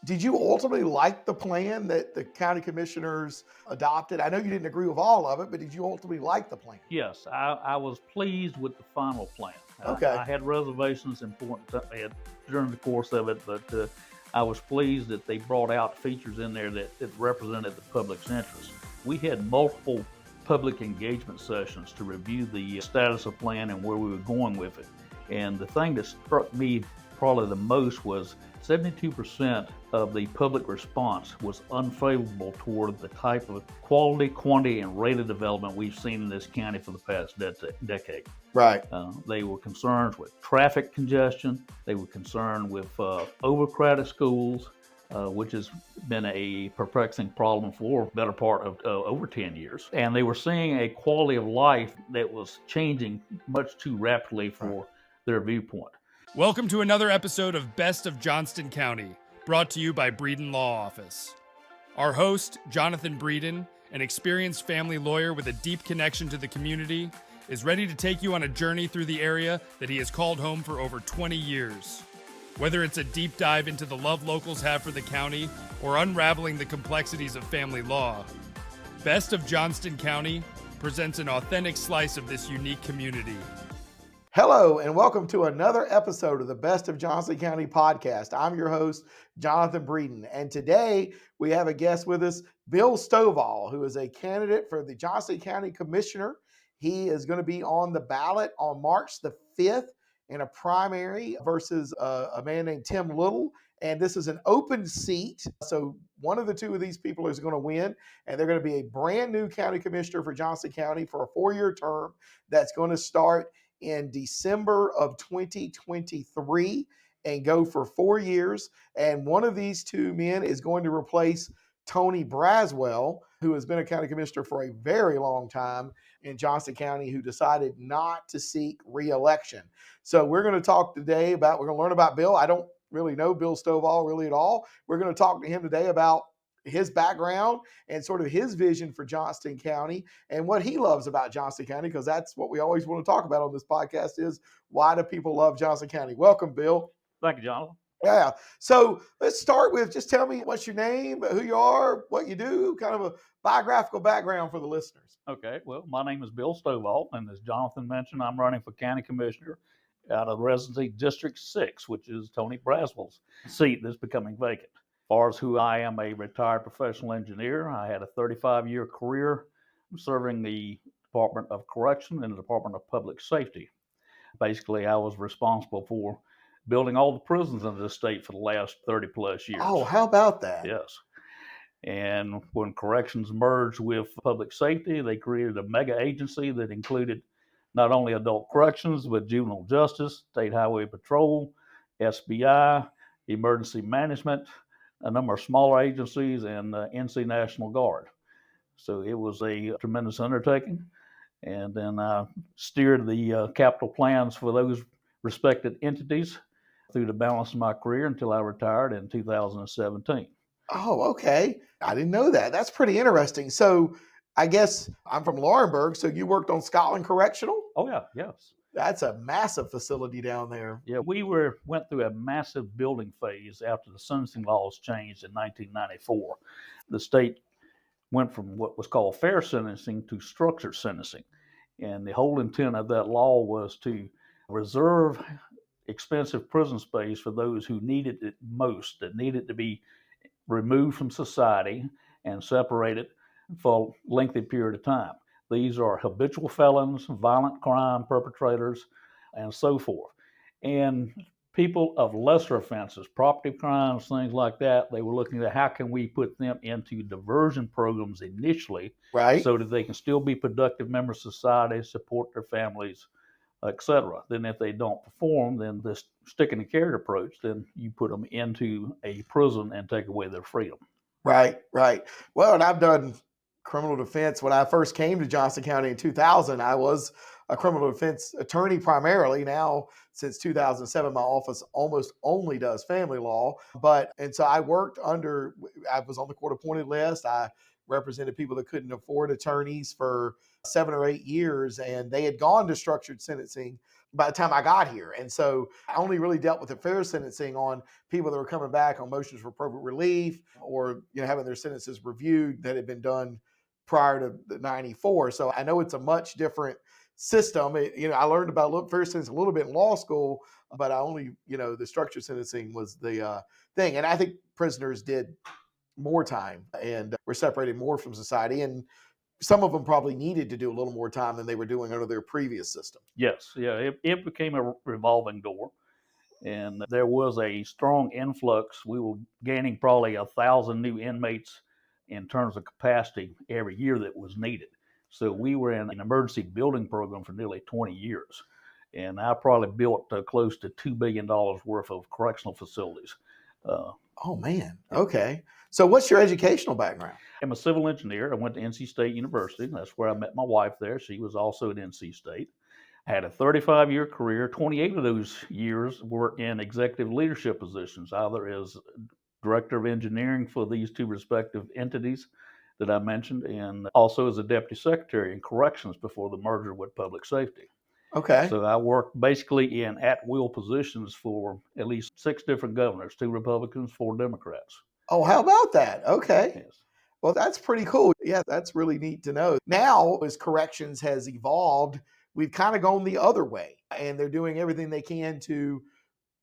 Did you ultimately like the plan that the county commissioners adopted? I know you didn't agree with all of it, but did you ultimately like the plan? Yes, I was pleased with the final plan. Okay. I had reservations during the course of it, but I was pleased that they brought out features in there that represented the public's interest. We had multiple public engagement sessions to review the status of plan and where we were going with it. And the thing that struck me probably the most was 72% of the public response was unfavorable toward the type of quality, quantity, and rate of development we've seen in this county for the past decade. Right. They were concerned with traffic congestion. They were concerned with overcrowded schools, which has been a perplexing problem for the better part of over 10 years. And they were seeing a quality of life that was changing much too rapidly for their viewpoint. Welcome to another episode of Best of Johnston County, brought to you by Breeden Law Office. Our host, Jonathan Breeden, an experienced family lawyer with a deep connection to the community, is ready to take you on a journey through the area that he has called home for over 20 years. Whether it's a deep dive into the love locals have for the county or unraveling the complexities of family law, Best of Johnston County presents an authentic slice of this unique community. Hello, and welcome to another episode of the Best of Johnston County Podcast. I'm your host, Jonathan Breeden, and today we have a guest with us, Bill Stovall, who is a candidate for the Johnston County Commissioner. He is going to be on the ballot on March the 5th in a primary versus a man named Tim Little, and this is an open seat, so one of the two of these people is going to win, and they're going to be a brand new county commissioner for Johnston County for a 4-year term that's going to start in December of 2023 and go for 4 years. And one of these two men is going to replace Tony Braswell, who has been a county commissioner for a very long time in Johnston County, who decided not to seek re-election. So we're going to learn about Bill. I don't really know Bill Stovall really at all. We're going to talk to him today about his background and sort of his vision for Johnston County and what he loves about Johnston County, because that's what we always want to talk about on this podcast is why do people love Johnston County? Welcome, Bill. Thank you, Jonathan. Yeah. So let's start with just tell me what's your name, who you are, what you do, kind of a biographical background for the listeners. Okay. Well, my name is Bill Stovall, and as Jonathan mentioned, I'm running for county commissioner out of Residency District 6, which is Tony Braswell's seat that's becoming vacant. As far as who I am, a retired professional engineer. I had a 35-year career serving the Department of Correction and the Department of Public Safety. Basically, I was responsible for building all the prisons in the state for the last 30-plus years. Oh, how about that? Yes. And when corrections merged with public safety, they created a mega agency that included not only adult corrections, but juvenile justice, state highway patrol, SBI, emergency management, a number of smaller agencies, and NC National Guard. So it was a tremendous undertaking. And then I steered the capital plans for those respected entities through the balance of my career until I retired in 2017. Oh, okay. I didn't know that. That's pretty interesting. So I guess I'm from Laurinburg, so you worked on Scotland Correctional? Oh, yeah, yes. That's a massive facility down there. Yeah, we went through a massive building phase after the sentencing laws changed in 1994. The state went from what was called fair sentencing to structured sentencing. And the whole intent of that law was to reserve expensive prison space for those who needed it most, that needed to be removed from society and separated for a lengthy period of time. These are habitual felons, violent crime perpetrators, and so forth. And people of lesser offenses, property crimes, things like that, they were looking at how can we put them into diversion programs initially, right, so that they can still be productive members of society, support their families, etc. Then if they don't perform, then this stick in the carrot approach, then you put them into a prison and take away their freedom. Right. Well, and I've done criminal defense. When I first came to Johnston County in 2000, I was a criminal defense attorney primarily. Now, since 2007, my office almost only does family law. And so I was on the court appointed list. I represented people that couldn't afford attorneys for 7 or 8 years, and they had gone to structured sentencing by the time I got here. And so I only really dealt with the fair sentencing on people that were coming back on motions for appropriate relief or, having their sentences reviewed that had been done prior to the 94. So I know it's a much different system. I learned about fair sentencing a little bit in law school, but I only, the structured sentencing was the thing. And I think prisoners did more time and were separated more from society. And some of them probably needed to do a little more time than they were doing under their previous system. Yes, yeah, it became a revolving door, and there was a strong influx. We were gaining probably 1,000 new inmates in terms of capacity every year that was needed. So we were in an emergency building program for nearly 20 years, and I probably built close to $2 billion worth of correctional facilities. Oh, man. Okay. So what's your educational background? I'm a civil engineer. I went to NC State University. That's where I met my wife there. She was also at NC State. I had a 35-year career. 28 of those years were in executive leadership positions, either as director of engineering for these two respective entities that I mentioned, and also as a deputy secretary in corrections before the merger with public safety. Okay. So I worked basically in at-will positions for at least 6 different governors, 2 Republicans, 4 Democrats. Oh, how about that? Okay. Yes. Well, that's pretty cool. Yeah, that's really neat to know. Now, as corrections has evolved, we've kind of gone the other way, and they're doing everything they can to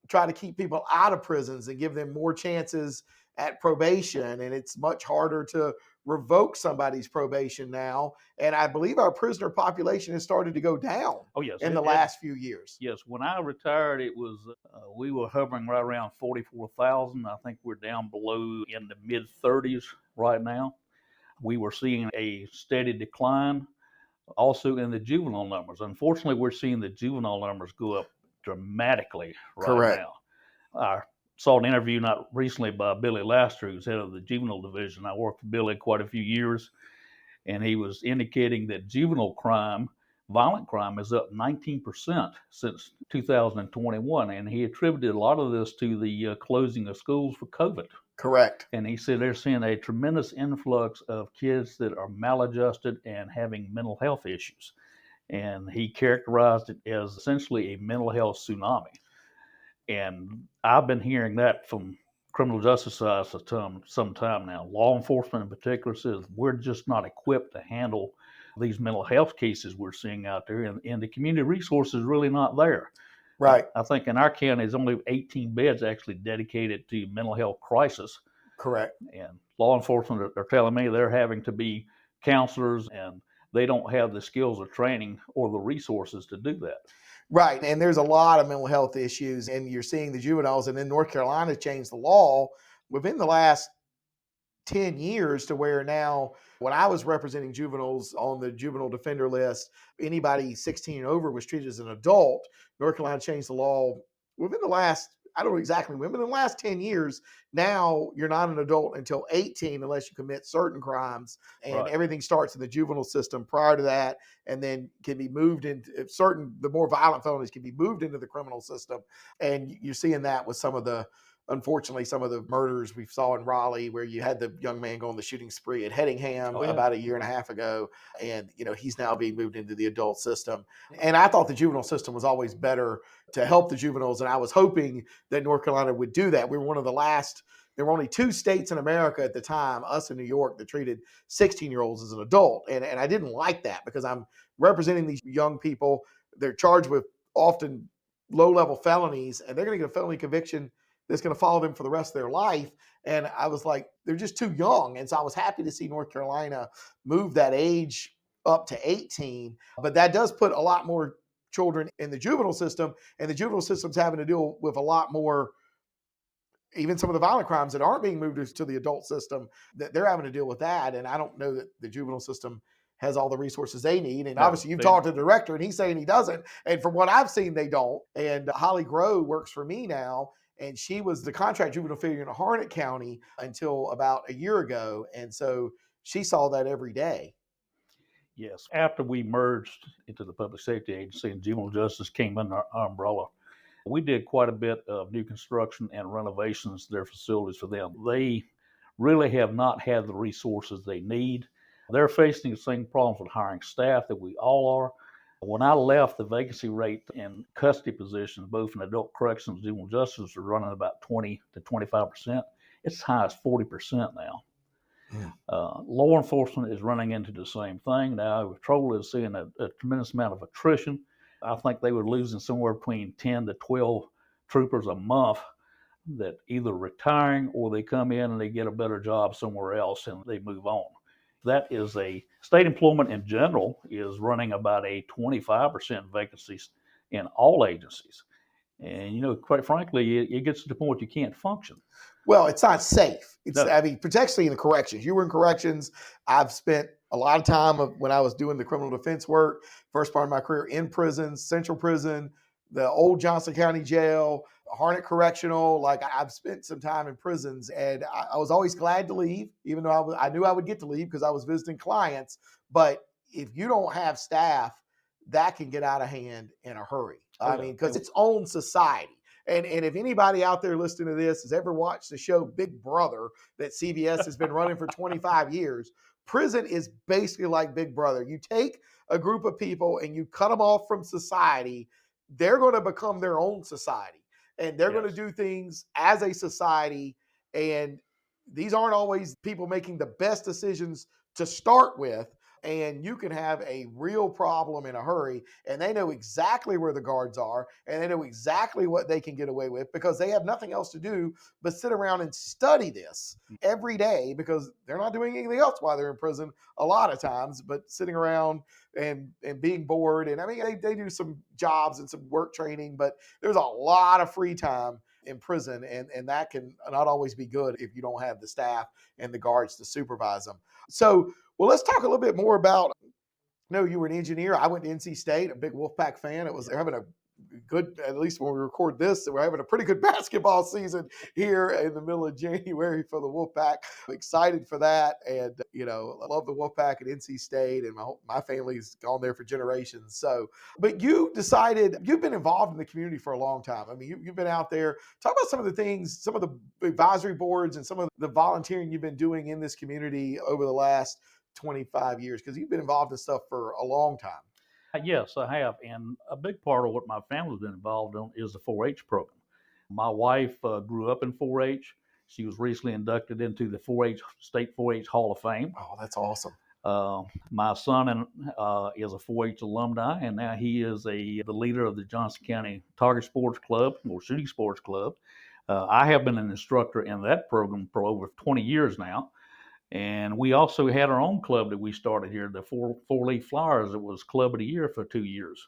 try to keep people out of prisons and give them more chances at probation. And it's much harder to revoke somebody's probation now. And I believe our prisoner population has started to go down in the last few years. Yes. When I retired, it was, we were hovering right around 44,000. I think we're down below in the mid 30s right now. We were seeing a steady decline also in the juvenile numbers. Unfortunately, we're seeing the juvenile numbers go up dramatically right now. I saw an interview not recently by Billy Laster, who's head of the juvenile division. I worked for Billy quite a few years, and he was indicating that juvenile crime, violent crime, is up 19% since 2021, and he attributed a lot of this to the closing of schools for COVID. Correct. And he said they're seeing a tremendous influx of kids that are maladjusted and having mental health issues. And he characterized it as essentially a mental health tsunami. And I've been hearing that from criminal justice side for some time now. Law enforcement in particular says we're just not equipped to handle these mental health cases we're seeing out there, and the community resources really not there. Right. I think in our county, there's only 18 beds actually dedicated to mental health crisis. Correct. And law enforcement are telling me they're having to be counselors, and they don't have the skills or training or the resources to do that. Right. And there's a lot of mental health issues, and you're seeing the juveniles, and then North Carolina changed the law within the last 10 years to where now, when I was representing juveniles on the juvenile defender list, anybody 16 and over was treated as an adult. North Carolina changed the law within the last, I don't know exactly when, but in the last 10 years, now you're not an adult until 18 unless you commit certain crimes, and everything starts in the juvenile system prior to that, and then can be moved into the more violent felonies can be moved into the criminal system. And you're seeing that with unfortunately, some of the murders we saw in Raleigh, where you had the young man go on the shooting spree at Hedingham about a year and a half ago. And, he's now being moved into the adult system. And I thought the juvenile system was always better to help the juveniles. And I was hoping that North Carolina would do that. We were one of the last, there were only 2 states in America at the time, us in New York, that treated 16-year-olds as an adult. And I didn't like that, because I'm representing these young people. They're charged with often low-level felonies, and they're going to get a felony conviction that's going to follow them for the rest of their life. And I was like, they're just too young. And so I was happy to see North Carolina move that age up to 18. But that does put a lot more children in the juvenile system, and the juvenile system's having to deal with a lot more, even some of the violent crimes that aren't being moved to the adult system, that they're having to deal with that. And I don't know that the juvenile system has all the resources they need. And obviously you've talked to the director, and he's saying he doesn't. And from what I've seen, they don't. And Holly Grove works for me now, and she was the contract juvenile figure in Harnett County until about a year ago. And so she saw that every day. Yes. After we merged into the Public Safety Agency and juvenile justice came under our umbrella, we did quite a bit of new construction and renovations to their facilities for them. They really have not had the resources they need. They're facing the same problems with hiring staff that we all are. When I left, the vacancy rate in custody positions, both in adult corrections and juvenile justice, are running about 20 to 25%. It's as high as 40% now. Law enforcement is running into the same thing now. The patrol is seeing a tremendous amount of attrition. I think they were losing somewhere between 10 to 12 troopers a month that either retiring or they come in and they get a better job somewhere else and they move on. That is state employment in general is running about a 25% vacancies in all agencies. And, quite frankly, it gets to the point you can't function. Well, it's not safe. No. Particularly in the corrections. You were in corrections. I've spent a lot of time when I was doing the criminal defense work, first part of my career in prisons, Central Prison, the old Johnston County Jail, Harnett Correctional. Like, I've spent some time in prisons, and I was always glad to leave, even though I knew I would get to leave because I was visiting clients. But if you don't have staff, that can get out of hand in a hurry. Because it's own society. And if anybody out there listening to this has ever watched the show Big Brother that CBS has been running for 25 years, prison is basically like Big Brother. You take a group of people and you cut them off from society, they're going to become their own society. And they're going to do things as a society. And these aren't always people making the best decisions to start with. And you can have a real problem in a hurry, and they know exactly where the guards are, and they know exactly what they can get away with because they have nothing else to do but sit around and study this every day because they're not doing anything else while they're in prison a lot of times, but sitting around and being bored. And they do some jobs and some work training, but there's a lot of free time in prison, and that can not always be good if you don't have the staff and the guards to supervise them. So, well, let's talk a little bit more about, you were an engineer. I went to NC State, a big Wolfpack fan. They're having a good, at least when we record this, we're having a pretty good basketball season here in the middle of January for the Wolfpack. I'm excited for that. And, I love the Wolfpack at NC State, and my family's gone there for generations. So, but you decided, you've been involved in the community for a long time. You've been out there. Talk about some of the things, some of the advisory boards and some of the volunteering you've been doing in this community over the last 25 years, because you've been involved in stuff for a long time. Yes, I have. And a big part of what my family's been involved in is the 4-H program. My wife grew up in 4-H. She was recently inducted into the State 4-H Hall of Fame. Oh, that's awesome. My son is a 4-H alumni, and now he is the leader of the Johnston County Target Sports Club, or Shooting Sports Club. I have been an instructor in that program for over 20 years now. And we also had our own club that we started here, the Four-Leaf Flyers. It was Club of the Year for 2 years.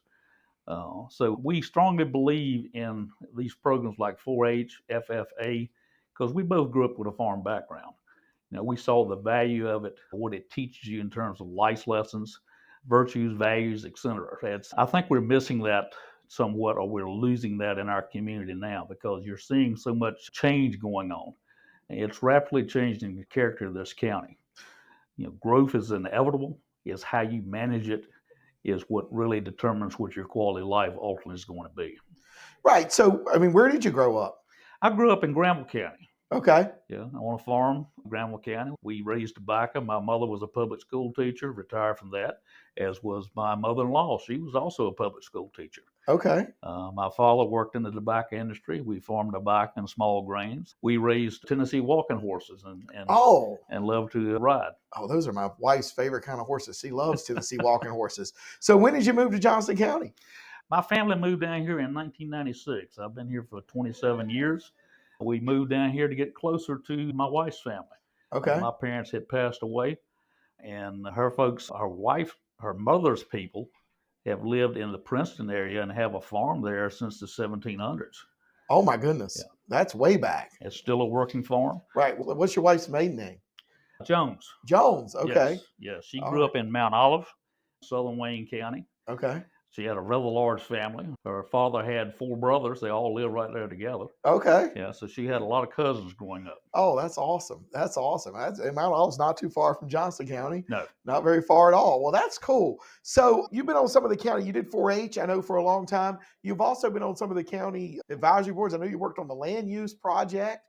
So we strongly believe in these programs like 4-H, FFA, because we both grew up with a farm background. We saw the value of it, what it teaches you in terms of life lessons, virtues, values, etc. I think we're missing that somewhat, or we're losing that in our community now because you're seeing so much change going on. It's rapidly changing the character of this county. Growth is inevitable. Is how you manage it is what really determines what your quality of life ultimately is going to be. Right. So, where did you grow up? I grew up in Granville County. Okay. Yeah, on a farm in Granville County. We raised tobacco. My mother was a public school teacher, retired from that, as was my mother-in-law. She was also a public school teacher. Okay. My father worked in the tobacco industry. We farmed tobacco and small grains. We raised Tennessee walking horses and loved to ride. Oh, those are my wife's favorite kind of horses. She loves Tennessee walking horses. So when did you move to Johnston County? My family moved down here in 1996. I've been here for 27 years. We moved down here to get closer to my wife's family. Okay. My parents had passed away, and her folks, her mother's people, have lived in the Princeton area and have a farm there since the 1700s. Oh, my goodness. Yeah. That's way back. It's still a working farm. Right. What's your wife's maiden name? Jones. Jones. Okay. Yes. She grew up in Mount Olive, southern Wayne County. Okay. She had a rather large family. Her father had 4 brothers. They all lived right there together. Okay. Yeah, so she had a lot of cousins growing up. Oh, that's awesome. That's awesome. Mount Olive's not too far from Johnston County. No. Not very far at all. Well, that's cool. So you've been on some of the county. You did 4-H, I know, for a long time. You've also been on some of the county advisory boards. I know you worked on the land use project.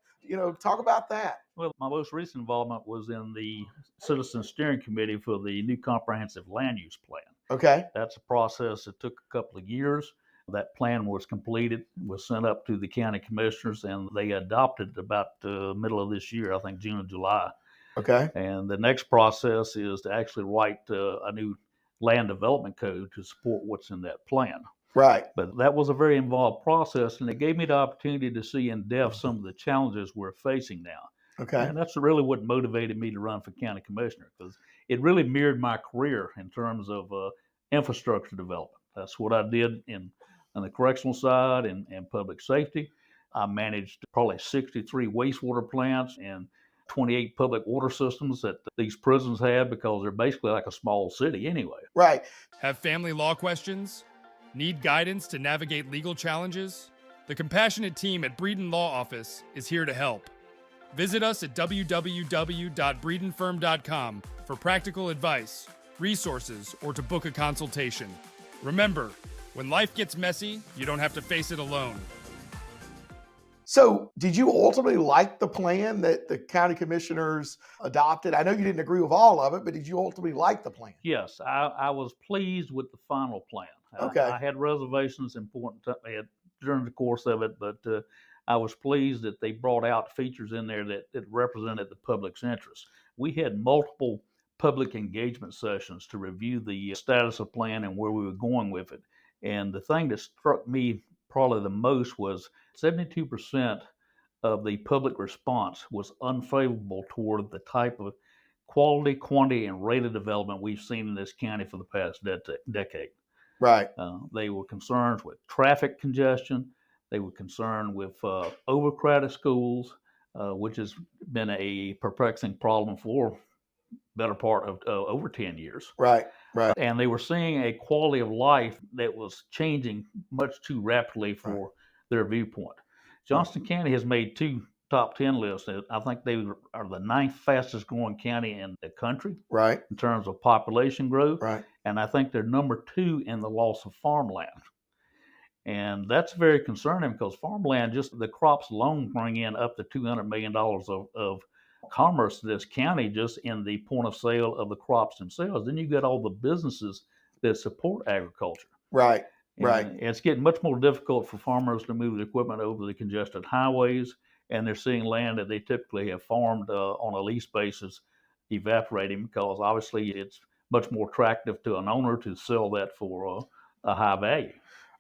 Talk about that. Well, my most recent involvement was in the Citizen Steering Committee for the new comprehensive land use plan. Okay. That's a process that took a couple of years. That plan was completed, was sent up to the county commissioners, and they adopted it about the middle of this year, I think June or July. Okay. And the next process is to actually write a new land development code to support what's in that plan. Right. But that was a very involved process, and it gave me the opportunity to see in depth some of the challenges we're facing now. Okay. And that's really what motivated me to run for county commissioner, because it really mirrored my career in terms of infrastructure development. That's what I did on the correctional side and public safety. I managed probably 63 wastewater plants and 28 public water systems that these prisons have, because they're basically like a small city anyway. Right. Have family law questions? Need guidance to navigate legal challenges? The compassionate team at Breeden Law Office is here to help. Visit us at www.breedenfirm.com for practical advice, resources, or to book a consultation. Remember, when life gets messy, you don't have to face it alone. So did you ultimately like the plan that the county commissioners adopted? I know you didn't agree with all of it, but did you ultimately like the plan? Yes, I was pleased with the final plan. Okay. I had reservations during the course of it, but I was pleased that they brought out features in there that represented the public's interest. We had multiple public engagement sessions to review the status of the plan and where we were going with it. And the thing that struck me probably the most was 72% of the public response was unfavorable toward the type of quality, quantity, and rate of development we've seen in this county for the past decade. Right. They were concerned with traffic congestion. They were concerned with overcrowded schools, which has been a perplexing problem for better part of over 10 years. Right. Right. And they were seeing a quality of life that was changing much too rapidly for their viewpoint. Johnston County has made 2 top 10 lists. I think they are the 9th fastest growing county in the country. Right. In terms of population growth. Right. And I think they're number 2 in the loss of farmland. And that's very concerning, because farmland, just the crops alone, bring in up to $200 million of commerce to this county just in the point of sale of the crops themselves. Then you've got all the businesses that support agriculture. Right. And right. It's getting much more difficult for farmers to move the equipment over the congested highways, and they're seeing land that they typically have farmed on a lease basis evaporating, because obviously it's much more attractive to an owner to sell that for a high value.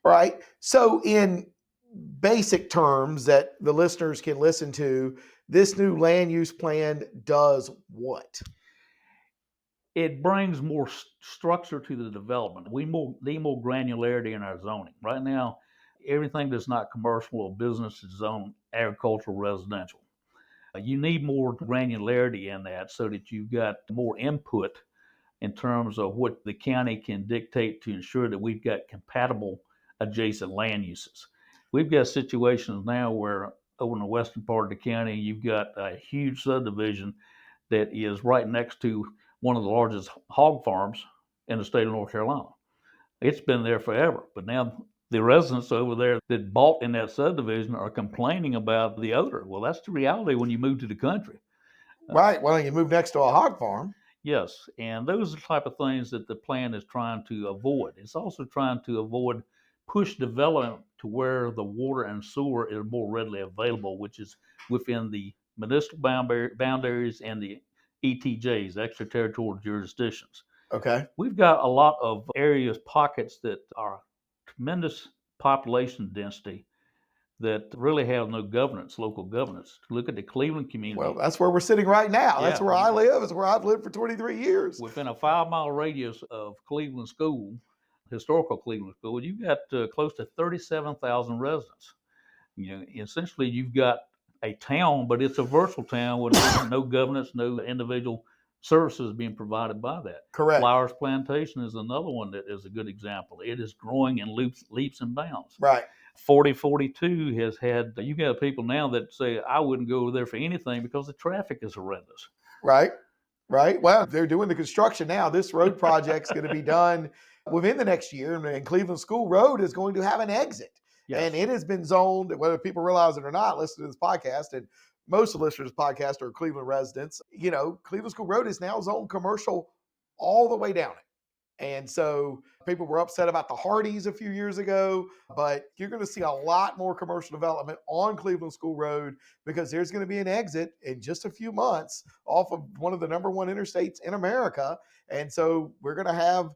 Right. So in basic terms that the listeners can listen to, this new land use plan does what? It brings more structure to the development. We need more granularity in our zoning. Right now, everything that's not commercial or business is zoned agricultural, residential. You need more granularity in that so that you've got more input in terms of what the county can dictate to ensure that we've got compatible adjacent land uses. We've got situations now where over in the western part of the county, you've got a huge subdivision that is right next to one of the largest hog farms in the state of North Carolina. It's been there forever, but now the residents over there that bought in that subdivision are complaining about the odor. Well, that's the reality when you move to the country. Right. Well, you move next to a hog farm. Yes, and those are the type of things that the plan is trying to avoid. It's also trying to avoid push development to where the water and sewer is more readily available, which is within the municipal boundaries and the ETJs, extraterritorial jurisdictions. Okay. We've got a lot of areas, pockets that are tremendous population density that really have no governance, local governance. Look at the Cleveland community. Well, that's where we're sitting right now. Yeah. That's where I live. It's where I've lived for 23 years. Within a 5-mile radius of Cleveland School, historical Cleveland School, you've got close to 37,000 residents. Essentially, you've got a town, but it's a virtual town with no governance, no individual services being provided by that. Correct. Flowers Plantation is another one that is a good example. It is growing in leaps and bounds. Right. 4042 has had, you got people now that say, I wouldn't go over there for anything because the traffic is horrendous. Right. Right. Well, they're doing the construction now. This road project's going to be done within the next year, and Cleveland School Road is going to have an exit. Yes. And it has been zoned, whether people realize it or not, listen to this podcast, and most of the listeners to this podcast are Cleveland residents. Cleveland School Road is now zoned commercial all the way down it. And so people were upset about the Hardys a few years ago, but you're going to see a lot more commercial development on Cleveland School Road because there's going to be an exit in just a few months off of one of the number one interstates in America. And so we're going to have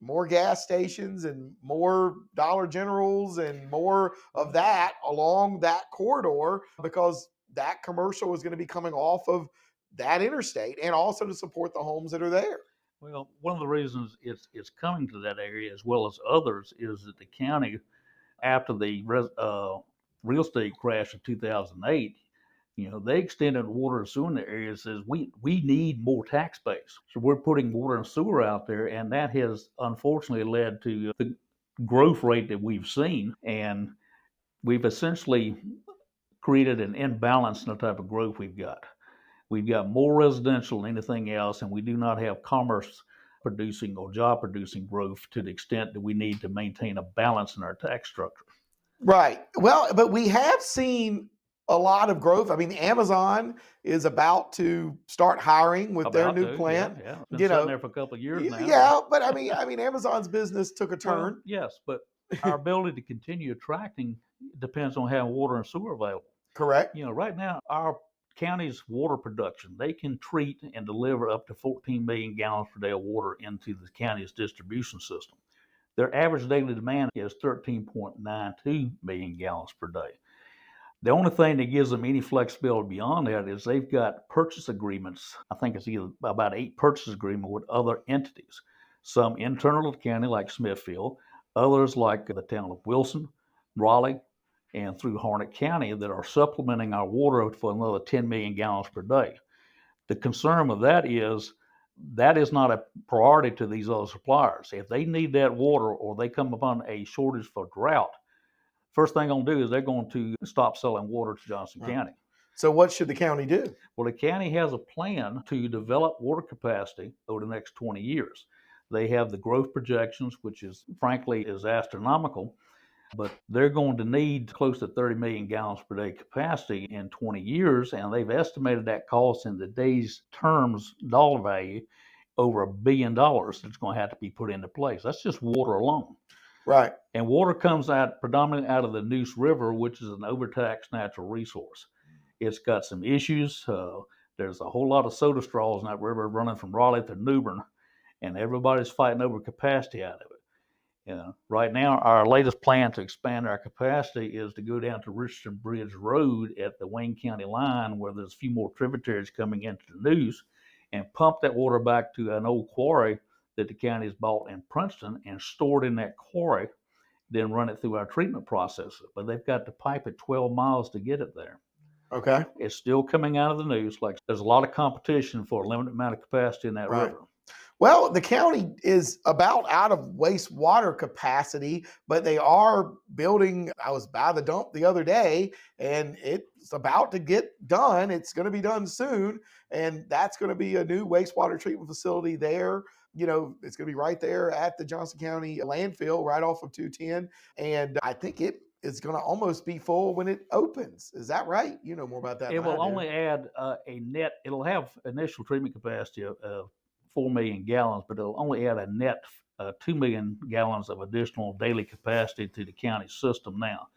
more gas stations and more Dollar Generals and more of that along that corridor because that commercial is going to be coming off of that interstate and also to support the homes that are there. Well, one of the reasons it's coming to that area as well as others is that the county, after the real estate crash in 2008, they extended water and sewer in the area and says we need more tax base. So we're putting water and sewer out there, and that has unfortunately led to the growth rate that we've seen. And we've essentially created an imbalance in the type of growth we've got. We've got more residential than anything else, and we do not have commerce producing or job producing growth to the extent that we need to maintain a balance in our tax structure. Right. Well, but we have seen a lot of growth. I mean, Amazon is about to start hiring with their new plant. Yeah. It's been sitting there for a couple of years now. Yeah, but I mean, Amazon's business took a turn. Well, yes, but our ability to continue attracting depends on having water and sewer available. Correct. Right now, our county's water production, they can treat and deliver up to 14 million gallons per day of water into the county's distribution system. Their average daily demand is 13.92 million gallons per day. The only thing that gives them any flexibility beyond that is they've got purchase agreements. I think it's either about 8 purchase agreements with other entities. Some internal to the county like Smithfield, others like the town of Wilson, Raleigh, and through Harnett County that are supplementing our water for another 10 million gallons per day. The concern with that is not a priority to these other suppliers. If they need that water or they come upon a shortage for drought, first thing they're going to do is they're going to stop selling water to Johnston County. So what should the county do? Well, the county has a plan to develop water capacity over the next 20 years. They have the growth projections, which is frankly is astronomical. But they're going to need close to 30 million gallons per day capacity in 20 years, and they've estimated that cost in today's terms, dollar value, over $1 billion that's going to have to be put into place. That's just water alone. Right. And water comes out predominantly out of the Neuse River, which is an overtaxed natural resource. It's got some issues. There's a whole lot of soda straws in that river running from Raleigh to New Bern, and everybody's fighting over capacity out of it. Right now, our latest plan to expand our capacity is to go down to Richardson Bridge Road at the Wayne County line, where there's a few more tributaries coming into the Neuse, and pump that water back to an old quarry that the county has bought in Princeton and stored in that quarry, then run it through our treatment process. But they've got to pipe it 12 miles to get it there. Okay. It's still coming out of the Neuse. Like there's a lot of competition for a limited amount of capacity in that river. Well, the county is about out of wastewater capacity, but they are building. I was by the dump the other day, and it's about to get done. It's going to be done soon, and that's going to be a new wastewater treatment facility there. It's going to be right there at the Johnston County landfill, right off of 210, and I think it is going to almost be full when it opens. Is that right? You know more about that. It will only add a net. It'll have initial treatment capacity of 4 million gallons, but it'll only add a net 2 million gallons of additional daily capacity to the county system now.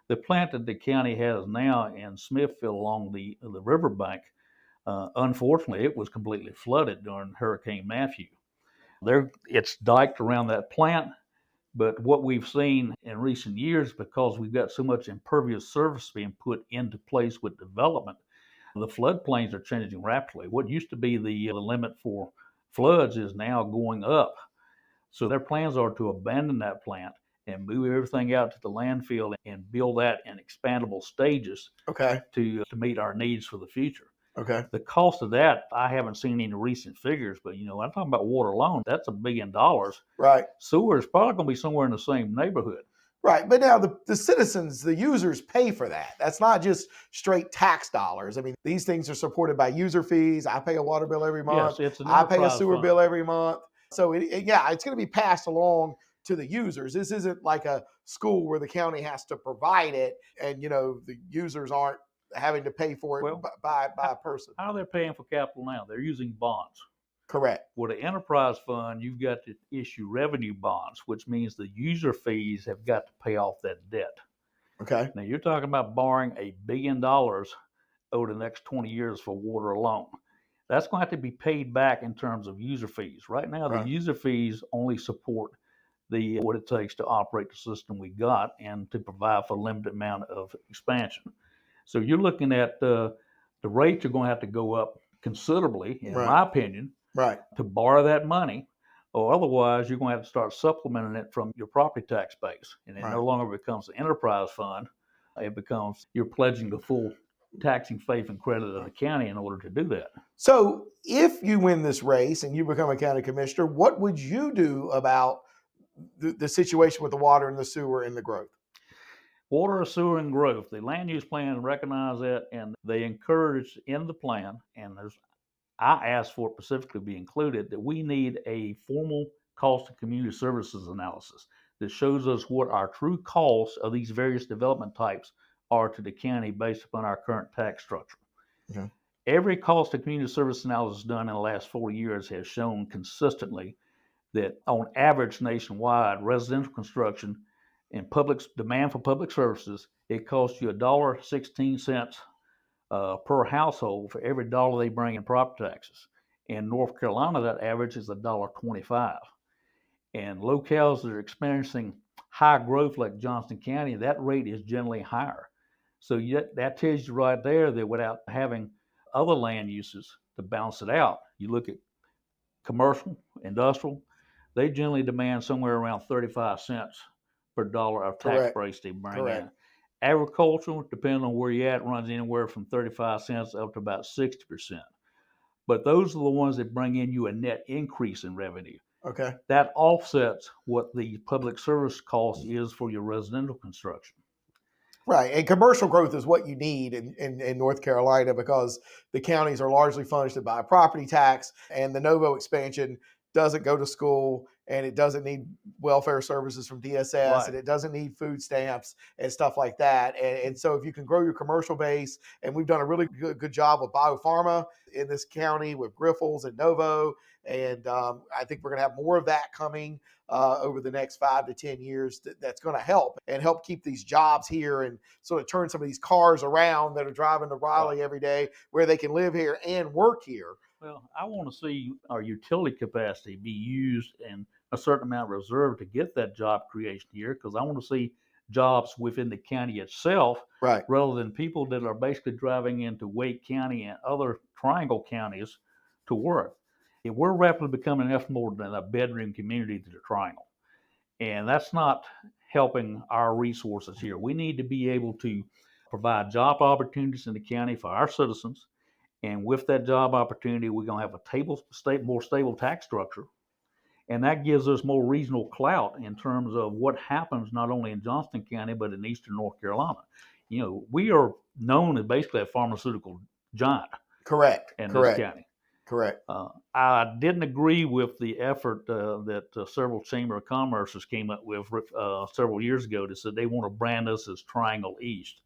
The plant that the county has now in Smithfield along the riverbank, unfortunately, it was completely flooded during Hurricane Matthew. It's diked around that plant, but what we've seen in recent years, because we've got so much impervious surface being put into place with development, the floodplains are changing rapidly. What used to be the limit for floods is now going up. So their plans are to abandon that plant and move everything out to the landfill and build that in expandable stages to meet our needs for the future. Okay. The cost of that, I haven't seen any recent figures, but I'm talking about water alone, that's $1 billion. Right. Sewer is probably going to be somewhere in the same neighborhood. Right. But now the citizens, the users pay for that. That's not just straight tax dollars. I mean, these things are supported by user fees. I pay a water bill every month. Yes, I pay a sewer bill every month. So it's going to be passed along to the users. This isn't like a school where the county has to provide it and, the users aren't having to pay for it by a person. How they're paying for capital now? They're using bonds. Correct. With an enterprise fund, you've got to issue revenue bonds, which means the user fees have got to pay off that debt. Okay. Now, you're talking about borrowing $1 billion over the next 20 years for water alone. That's going to have to be paid back in terms of user fees. Right now, the Right. user fees only support what it takes to operate the system we got and to provide for a limited amount of expansion. So you're looking at the rates are going to have to go up considerably, in Right. my opinion, Right. to borrow that money, or otherwise you're going to have to start supplementing it from your property tax base, and it Right. no longer becomes an enterprise fund. It becomes you're pledging the full taxing faith and credit of the county in order to do that. So if you win this race and you become a county commissioner, what would you do about the situation with the water and the sewer and the growth? Water, sewer, and growth. The land use plan recognize that, and they encourage in the plan, and I asked for it specifically to be included, that we need a formal cost of community services analysis that shows us what our true costs of these various development types are to the county based upon our current tax structure. Okay. Every cost of community service analysis done in the last 40 years has shown consistently that on average nationwide, residential construction and public demand for public services, it costs you $1.16 per household for every dollar they bring in property taxes. In North Carolina, that average is $1.25. And locales that are experiencing high growth like Johnston County, that rate is generally higher. So that tells you right there that without having other land uses to balance it out, you look at commercial, industrial, they generally demand somewhere around 35 cents per dollar of tax Correct. base they bring Correct. in. Agricultural, depending on where you're at, runs anywhere from 35 cents up to about 60%. But those are the ones that bring in you a net increase in revenue. Okay. That offsets what the public service cost is for your residential construction. Right. And commercial growth is what you need in North Carolina because the counties are largely funded by a property tax, and the Novo expansion doesn't go to school, and it doesn't need welfare services from DSS, Right. and it doesn't need food stamps and stuff like that. And so if you can grow your commercial base, and we've done a really good job with biopharma in this county with Grifols and Novo, and I think we're going to have more of that coming over the next 5 to 10 years. That's going to help keep these jobs here and sort of turn some of these cars around that are driving to Raleigh every day where they can live here and work here. Well, I want to see our utility capacity be used and a certain amount reserved to get that job creation here, because I want to see jobs within the county itself, Right. rather than people that are basically driving into Wake County and other triangle counties to work. If we're rapidly becoming nothing more than a bedroom community to the triangle, and that's not helping our resources here. We need to be able to provide job opportunities in the county for our citizens. And with that job opportunity, we're going to have a more stable tax structure. And that gives us more regional clout in terms of what happens not only in Johnston County, but in eastern North Carolina. You know, we are known as basically a pharmaceutical giant. Correct. In Correct. this county. Correct. I didn't agree with the effort that several Chamber of Commerces came up with several years ago that said they want to brand us as Triangle East.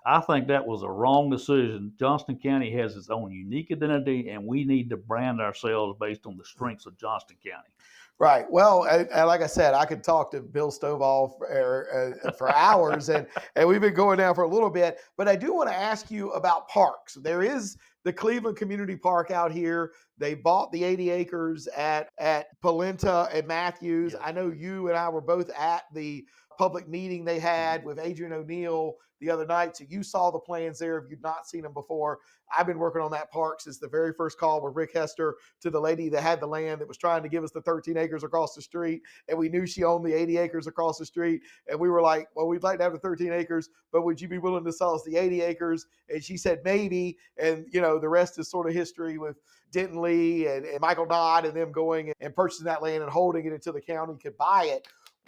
I think that was a wrong decision. Johnston County has its own unique identity, and we need to brand ourselves based on the strengths of Johnston County. Right. Well, and like I said, I could talk to Bill Stovall for hours, and we've been going down for a little bit. But I do want to ask you about parks. There is the Cleveland Community Park out here. They bought the 80 acres at Polenta and Matthews. Yes. I know you and I were both at the public meeting they had with Adrian O'Neill the other night. So you saw the plans there if you'd not seen them before. I've been working on that park since the very first call with Rick Hester to the lady that had the land that was trying to give us the 13 acres across the street. And we knew she owned the 80 acres across the street. And we were like, well, we'd like to have the 13 acres, but would you be willing to sell us the 80 acres? And she said, maybe. And, you know, the rest is sort of history with Denton Lee and Michael Dodd and them going and purchasing that land and holding it until the county could buy it.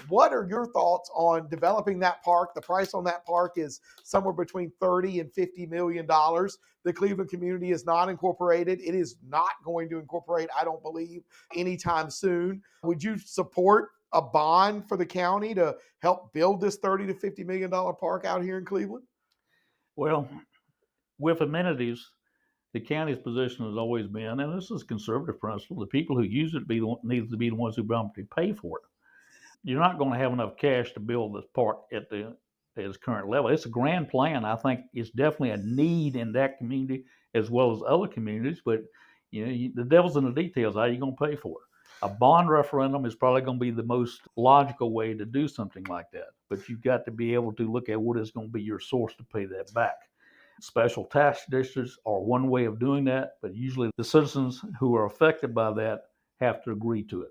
What are your thoughts on developing that park? The price on that park is somewhere between $30 and $50 million. The Cleveland community is not incorporated. It is not going to incorporate, I don't believe, anytime soon. Would you support a bond for the county to help build this $30 to $50 million park out here in Cleveland? Well, with amenities, The county's position has always been, and this is a conservative principle, the people who use it need to be the ones who promptly pay for it. You're not going to have enough cash to build this park at its current level. It's a grand plan. I think it's definitely a need in that community as well as other communities. But the devil's in the details. How are you going to pay for it? A bond referendum is probably going to be the most logical way to do something like that. But you've got to be able to look at what is going to be your source to pay that back. Special tax districts are one way of doing that, but usually the citizens who are affected by that have to agree to it.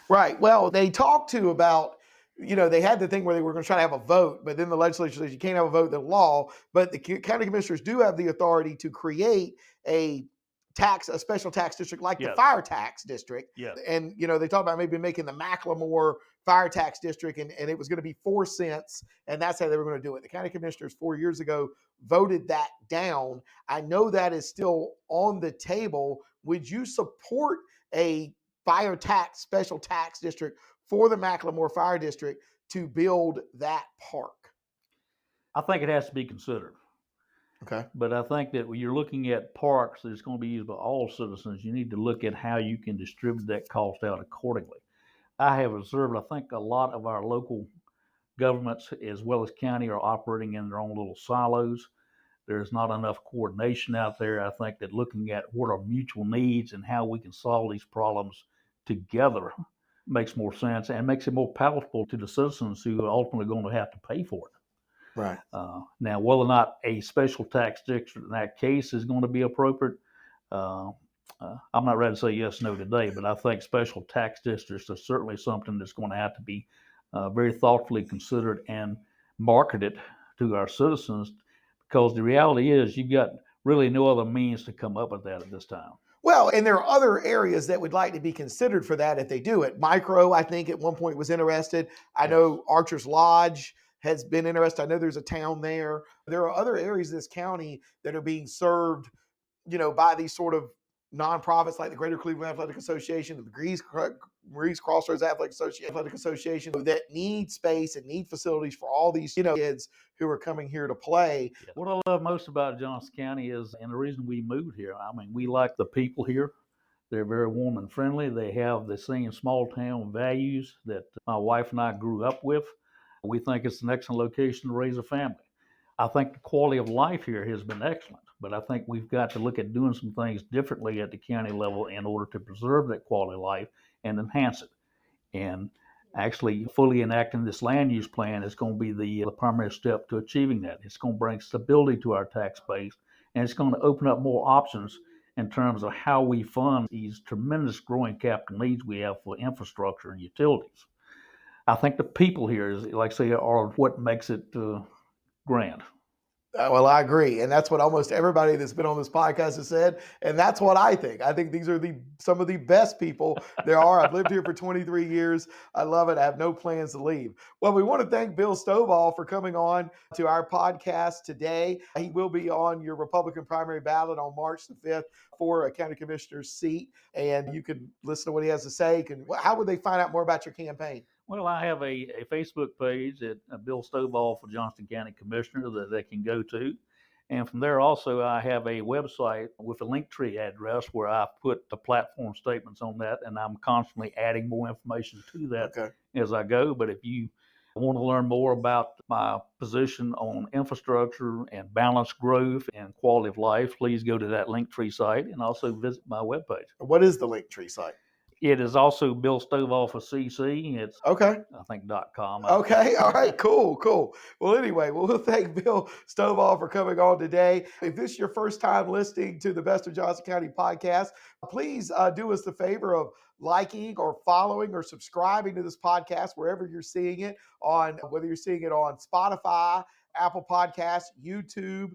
Right. Well, they talked to about, they had the thing where they were going to try to have a vote, but then the legislature says you can't have a vote, the law, but the county commissioners do have the authority to create a special tax district like the fire tax district. Yes. And, they talked about maybe making the Macklemore fire tax district and it was going to be 4 cents. And that's how they were going to do it. The county commissioners 4 years ago voted that down. I know that is still on the table. Would you support a fire tax, special tax district for the Macklemore Fire District to build that park? I think it has to be considered. Okay. But I think that when you're looking at parks that's going to be used by all citizens, you need to look at how you can distribute that cost out accordingly. I have observed, I think a lot of our local governments as well as county are operating in their own little silos. There's not enough coordination out there. I think that looking at what are mutual needs and how we can solve these problems together makes more sense and makes it more palatable to the citizens who are ultimately going to have to pay for it. Right. Now, whether or not a special tax district in that case is going to be appropriate, I'm not ready to say yes or no today, but I think special tax districts are certainly something that's going to have to be very thoughtfully considered and marketed to our citizens, because the reality is you've got really no other means to come up with that at this time. Well, and there are other areas that would like to be considered for that if they do it. Micro, I think, at one point was interested. I know Archer's Lodge has been interested. I know there's a town there. There are other areas of this county that are being served, by these sort of nonprofits like the Greater Cleveland Athletic Association, the Marie's Crossroads Athletic Association that need space and need facilities for all these kids who are coming here to play. What I love most about Johnston County is, and the reason we moved here, we like the people here. They're very warm and friendly. They have the same small town values that my wife and I grew up with. We think it's an excellent location to raise a family. I think the quality of life here has been excellent, but I think we've got to look at doing some things differently at the county level in order to preserve that quality of life and enhance it. And actually fully enacting this land use plan is going to be the primary step to achieving that. It's going to bring stability to our tax base, and it's going to open up more options in terms of how we fund these tremendous growing capital needs we have for infrastructure and utilities. I think the people here, are what makes it grand. Well, I agree. And that's what almost everybody that's been on this podcast has said. And that's what I think. I think these are some of the best people there are. I've lived here for 23 years. I love it. I have no plans to leave. Well, we want to thank Bill Stovall for coming on to our podcast today. He will be on your Republican primary ballot on March the 5th for a county commissioner's seat. And you can listen to what he has to say. How would they find out more about your campaign? Well, I have a Facebook page at Bill Stovall for Johnston County Commissioner that they can go to. And from there also, I have a website with a Linktree address where I put the platform statements on that, and I'm constantly adding more information to that as I go. But if you want to learn more about my position on infrastructure and balanced growth and quality of life, please go to that Linktree site and also visit my webpage. What is the Linktree site? It is also Bill Stovall for CC. It's I think .com. Okay. All right. Cool. Well, anyway, we'll thank Bill Stovall for coming on today. If this is your first time listening to the Best of Johnston County podcast, please do us the favor of liking or following or subscribing to this podcast wherever you're seeing it whether you're seeing it on Spotify, Apple Podcasts, YouTube,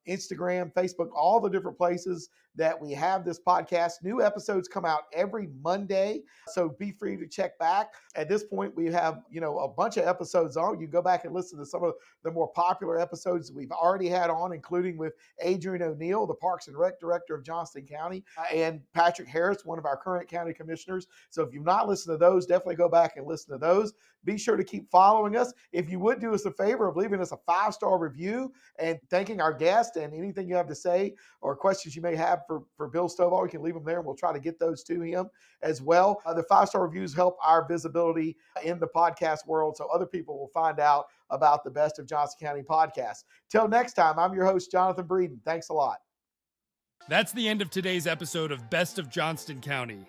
Instagram, Facebook, all the different places that we have this podcast. New episodes come out every Monday, so be free to check back. At this point, we have, a bunch of episodes on. You can go back and listen to some of the more popular episodes we've already had on, including with Adrian O'Neill, the Parks and Rec Director of Johnston County, and Patrick Harris, one of our current county commissioners. So if you've not listened to those, definitely go back and listen to those. Be sure to keep following us. If you would do us a favor of leaving us a 5-star review and thanking our guest, and anything you have to say or questions you may have for Bill Stovall, you can leave them there and we'll try to get those to him as well. The 5-star reviews help our visibility in the podcast world so other people will find out about the Best of Johnston County Podcast. Till next time, I'm your host, Jonathan Breeden. Thanks a lot. That's the end of today's episode of Best of Johnston County,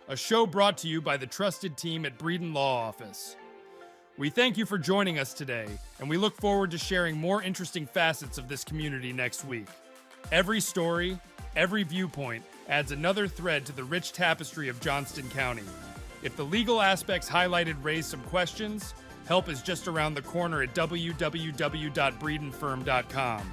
a show brought to you by the trusted team at Breeden Law Office. We thank you for joining us today, and we look forward to sharing more interesting facets of this community next week. Every story, every viewpoint adds another thread to the rich tapestry of Johnston County. If the legal aspects highlighted raise some questions, help is just around the corner at www.breedenfirm.com.